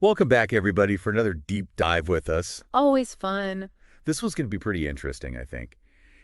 Welcome back, everybody, for another deep dive with us. Always fun. This one's going to be pretty interesting, I think.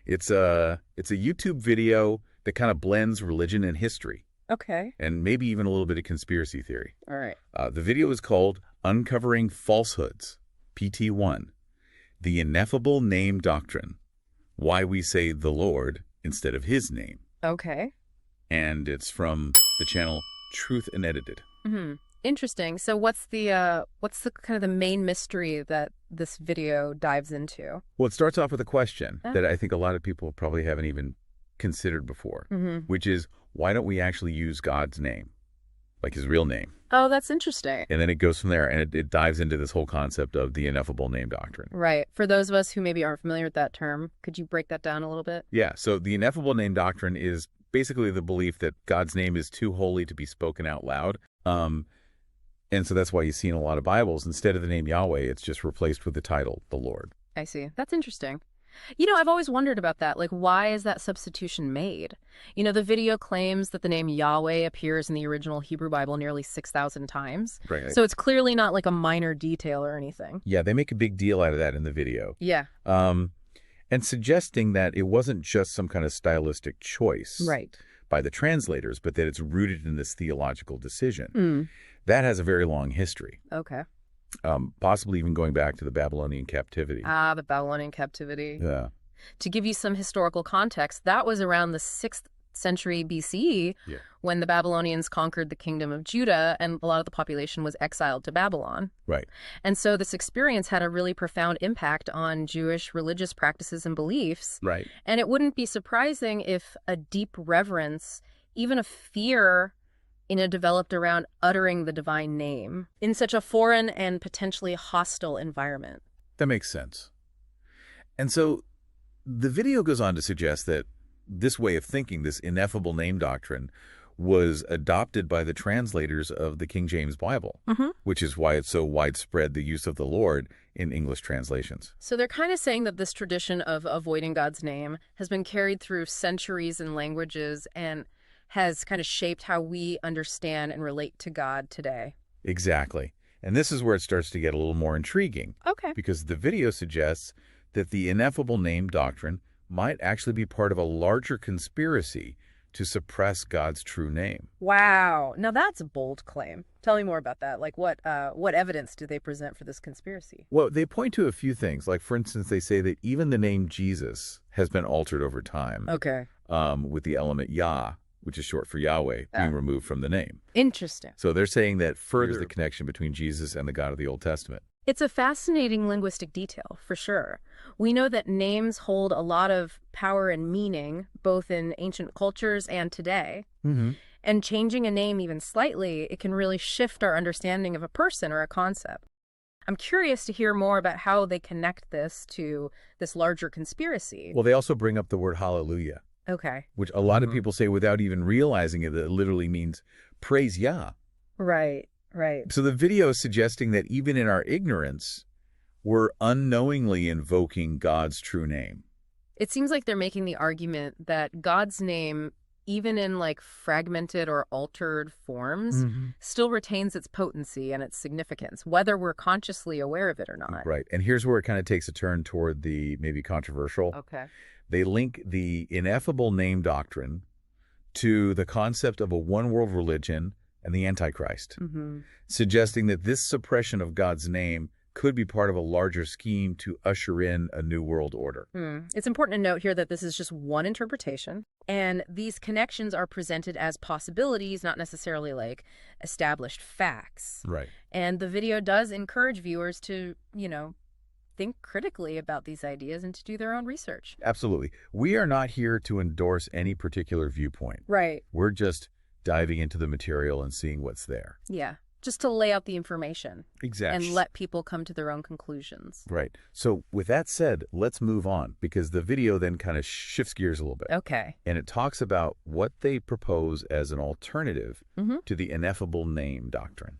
It's a YouTube video that kind of blends religion and history, Okay. and maybe even a little bit of conspiracy theory. All right. The video is called Uncovering Falsehoods, PT1, The Ineffable Name Doctrine, Why We Say the Lord instead of His name. Okay. And it's from the channel Truthunedited. Mm-hmm. Interesting. So what's the kind of the main mystery that this video dives into? Well, it starts off with a question that I think a lot of people probably haven't even considered before, which is, why don't we actually use God's name, like his real name? Oh, that's interesting. And then it goes from there, and it dives into this whole concept of the Ineffable Name Doctrine. Right. For those of us who maybe aren't familiar with that term, could you break that down a little bit? Yeah, so the Ineffable Name Doctrine is basically the belief that God's name is too holy to be spoken out loud. And so that's why you see in a lot of Bibles, instead of the name Yahweh, it's just replaced with the title, the Lord. I see. That's interesting. You know, I've always wondered about that. Like, why is that substitution made? You know, the video claims that the name Yahweh appears in the original Hebrew Bible nearly 6,000 times. Right. So it's clearly not like a minor detail or anything. Yeah, they make a big deal out of that in the video. Yeah. And suggesting that it wasn't just some kind of stylistic choice by the translators, but that it's rooted in this theological decision. That has a very long history. Okay. Possibly even going back to the Babylonian captivity. Ah, the Babylonian captivity. Yeah. To give you some historical context, that was around the 6th century BCE when the Babylonians conquered the kingdom of Judah, and a lot of the population was exiled to Babylon. Right. And so this experience had a really profound impact on Jewish religious practices and beliefs. Right. And it wouldn't be surprising if a deep reverence, even a fear, developed around uttering the divine name in such a foreign and potentially hostile environment. That makes sense. And so the video goes on to suggest that this way of thinking, this ineffable name doctrine, was adopted by the translators of the King James Bible, which is why it's so widespread, the use of the Lord in English translations. So they're kind of saying that this tradition of avoiding God's name has been carried through centuries and languages and has kind of shaped how we understand and relate to God today. Exactly. And this is where it starts to get a little more intriguing. Okay. Because the video suggests that the ineffable name doctrine might actually be part of a larger conspiracy to suppress God's true name. Wow. Now that's a bold claim. Tell me more about that. Like what evidence do they present for this conspiracy? Well, they point to a few things. Like, for instance, they say that even the name Jesus has been altered over time. Okay. With the element Yah, which is short for Yahweh, being removed from the name. Interesting. So they're saying that furthers the connection between Jesus and the God of the Old Testament. It's a fascinating linguistic detail, for sure. We know that names hold a lot of power and meaning, both in ancient cultures and today. And changing a name even slightly, it can really shift our understanding of a person or a concept. I'm curious to hear more about how they connect this to this larger conspiracy. Well, they also bring up the word hallelujah. Okay. Which a lot of people say without even realizing it, that it literally means praise Yah. Right, right. So the video is suggesting that even in our ignorance, we're unknowingly invoking God's true name. It seems like they're making the argument that God's name, even in like fragmented or altered forms, still retains its potency and its significance, whether we're consciously aware of it or not. Right. And here's where it kind of takes a turn toward the maybe controversial. Okay. They link the ineffable name doctrine to the concept of a one-world religion and the Antichrist, suggesting that this suppression of God's name could be part of a larger scheme to usher in a new world order. It's important to note here that this is just one interpretation, and these connections are presented as possibilities, not necessarily like established facts. Right. And the video does encourage viewers to, think critically about these ideas and to do their own research. Absolutely. We are not here to endorse any particular viewpoint. Right. We're just diving into the material and seeing what's there. Yeah. Just to lay out the information. Exactly. And let people come to their own conclusions. Right. So with that said, let's move on, because the video then kind of shifts gears a little bit. Okay. And it talks about what they propose as an alternative to the ineffable name doctrine.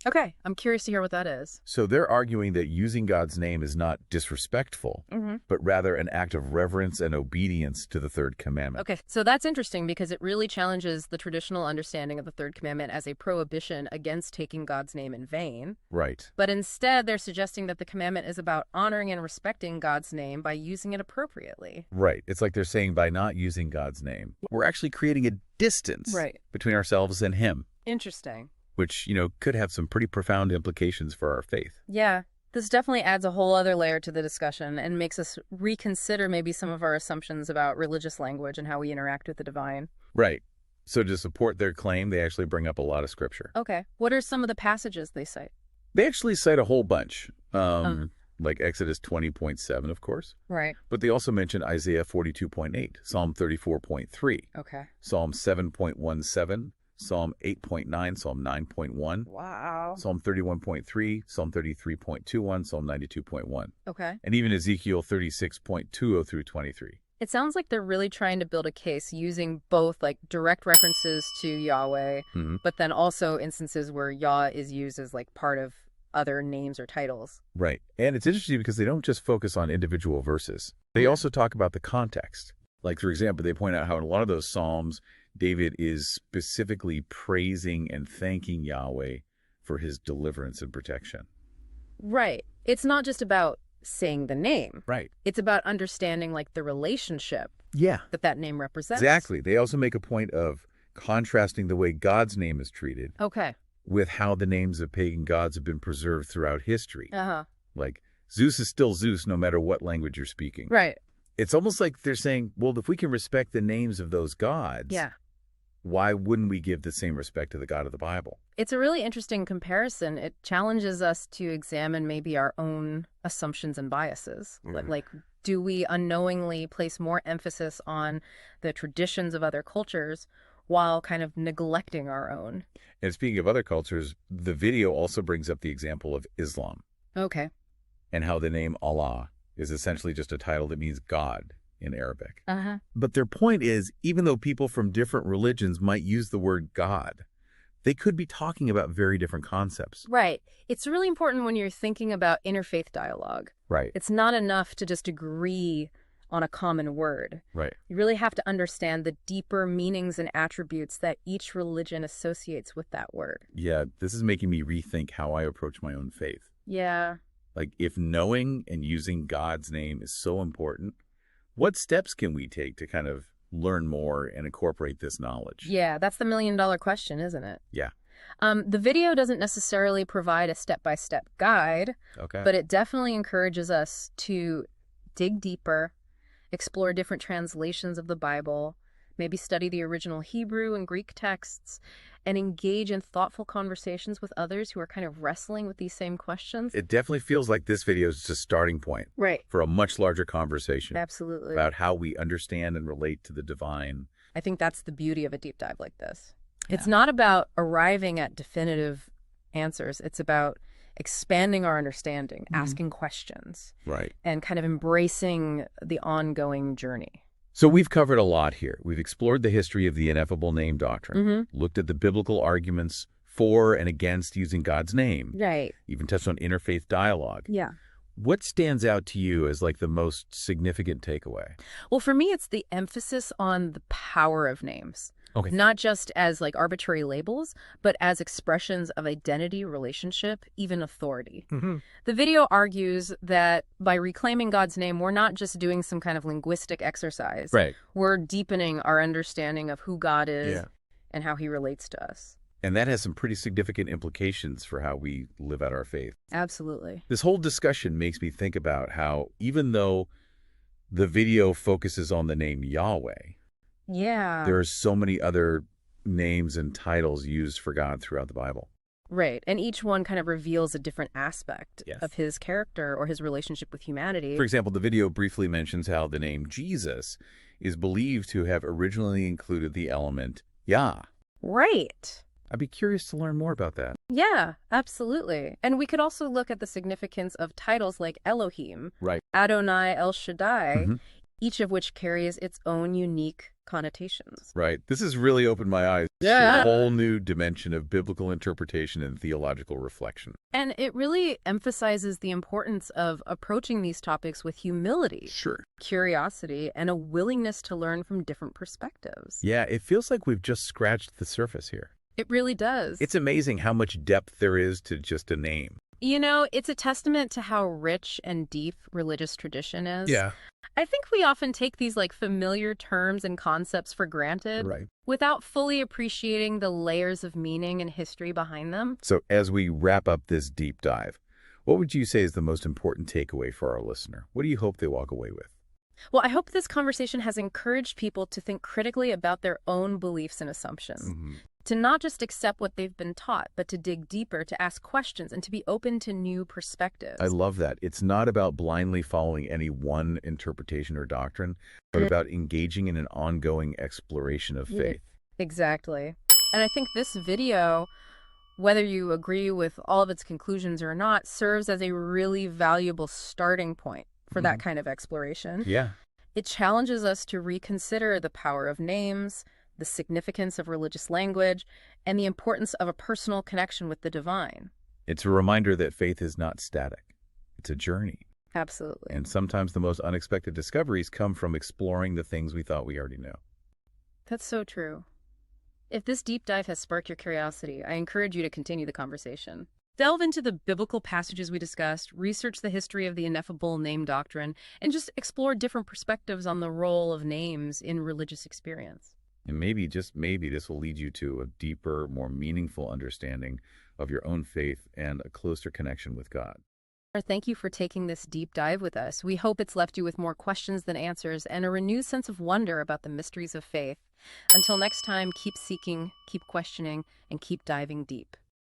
Okay, I'm curious to hear what that is. So they're arguing that using God's name is not disrespectful, but rather an act of reverence and obedience to the third commandment. Okay, so that's interesting because it really challenges the traditional understanding of the third commandment as a prohibition against taking God's name in vain. Right. But instead, they're suggesting that the commandment is about honoring and respecting God's name by using it appropriately. Right. It's like they're saying by not using God's name, we're actually creating a distance between ourselves and him. Interesting. Which, could have some pretty profound implications for our faith. Yeah. This definitely adds a whole other layer to the discussion and makes us reconsider maybe some of our assumptions about religious language and how we interact with the divine. Right. So to support their claim, they actually bring up a lot of scripture. Okay. What are some of the passages they cite? They actually cite a whole bunch, like Exodus 20.7, of course. Right. But they also mention Isaiah 42.8, Psalm 34.3, Okay. Psalm 7.17, Psalm 8.9, Psalm 9.1. Wow. Psalm 31.3, Psalm 33.21, Psalm 92.1. Okay. And even Ezekiel 36.20 through 23. It sounds like they're really trying to build a case using both like direct references to Yahweh, but then also instances where Yah is used as like part of other names or titles. Right. And it's interesting because they don't just focus on individual verses. They also talk about the context. Like, for example, they point out how in a lot of those Psalms, David is specifically praising and thanking Yahweh for his deliverance and protection. Right. It's not just about saying the name. Right. It's about understanding like the relationship that name represents. Exactly. They also make a point of contrasting the way God's name is treated with how the names of pagan gods have been preserved throughout history. Like, Zeus is still Zeus no matter what language you're speaking. Right. It's almost like they're saying, well, if we can respect the names of those gods, why wouldn't we give the same respect to the God of the Bible? It's a really interesting comparison. It challenges us to examine maybe our own assumptions and biases. Like, do we unknowingly place more emphasis on the traditions of other cultures while kind of neglecting our own? And speaking of other cultures, the video also brings up the example of Islam. Okay. And how the name Allah is essentially just a title that means God in Arabic. But their point is, even though people from different religions might use the word God, they could be talking about very different concepts. Right. It's really important when you're thinking about interfaith dialogue. Right. It's not enough to just agree on a common word. Right. You really have to understand the deeper meanings and attributes that each religion associates with that word. Yeah, this is making me rethink how I approach my own faith. Yeah. Like, if knowing and using God's name is so important, what steps can we take to kind of learn more and incorporate this knowledge? Yeah, that's the million-dollar question, isn't it? Yeah. The video doesn't necessarily provide a step-by-step guide, but it definitely encourages us to dig deeper, explore different translations of the Bible, maybe study the original Hebrew and Greek texts, and engage in thoughtful conversations with others who are kind of wrestling with these same questions. It definitely feels like this video is just a starting point for a much larger conversation. Absolutely. About how we understand and relate to the divine. I think that's the beauty of a deep dive like this. Yeah. It's not about arriving at definitive answers. It's about expanding our understanding, asking questions, and kind of embracing the ongoing journey. So we've covered a lot here. We've explored the history of the Ineffable Name Doctrine, looked at the biblical arguments for and against using God's name, even touched on interfaith dialogue. Yeah. What stands out to you as like the most significant takeaway? Well, for me, it's the emphasis on the power of names. Not just as like arbitrary labels, but as expressions of identity, relationship, even authority. The video argues that by reclaiming God's name, we're not just doing some kind of linguistic exercise. We're deepening our understanding of who God is and how he relates to us. And that has some pretty significant implications for how we live out our faith. Absolutely. This whole discussion makes me think about how even though the video focuses on the name Yahweh, there are so many other names and titles used for God throughout the Bible. Right. And each one kind of reveals a different aspect of his character or his relationship with humanity. For example, the video briefly mentions how the name Jesus is believed to have originally included the element Yah. Right. I'd be curious to learn more about that. Yeah, absolutely. And we could also look at the significance of titles like Elohim, Adonai, El Shaddai, each of which carries its own unique connotations. Right. This has really opened my eyes to Yeah. a whole new dimension of biblical interpretation and theological reflection. And it really emphasizes the importance of approaching these topics with humility, Sure. curiosity, and a willingness to learn from different perspectives. Yeah, it feels like we've just scratched the surface here. It really does. It's amazing how much depth there is to just a name. You know, it's a testament to how rich and deep religious tradition is. Yeah. I think we often take these familiar terms and concepts for granted Right. without fully appreciating the layers of meaning and history behind them. So as we wrap up this deep dive, what would you say is the most important takeaway for our listener? What do you hope they walk away with? Well, I hope this conversation has encouraged people to think critically about their own beliefs and assumptions. To not just accept what they've been taught, but to dig deeper, to ask questions, and to be open to new perspectives. I love that. It's not about blindly following any one interpretation or doctrine, but about engaging in an ongoing exploration of faith. Exactly. And I think this video, whether you agree with all of its conclusions or not, serves as a really valuable starting point for that kind of exploration. Yeah. It challenges us to reconsider the power of names, the significance of religious language, and the importance of a personal connection with the divine. It's a reminder that faith is not static. It's a journey. Absolutely. And sometimes the most unexpected discoveries come from exploring the things we thought we already know. That's so true. If this deep dive has sparked your curiosity, I encourage you to continue the conversation. Delve into the biblical passages we discussed, research the history of the Ineffable Name Doctrine, and just explore different perspectives on the role of names in religious experience. And maybe, just maybe, this will lead you to a deeper, more meaningful understanding of your own faith and a closer connection with God. Thank you for taking this deep dive with us. We hope it's left you with more questions than answers and a renewed sense of wonder about the mysteries of faith. Until next time, keep seeking, keep questioning, and keep diving deep.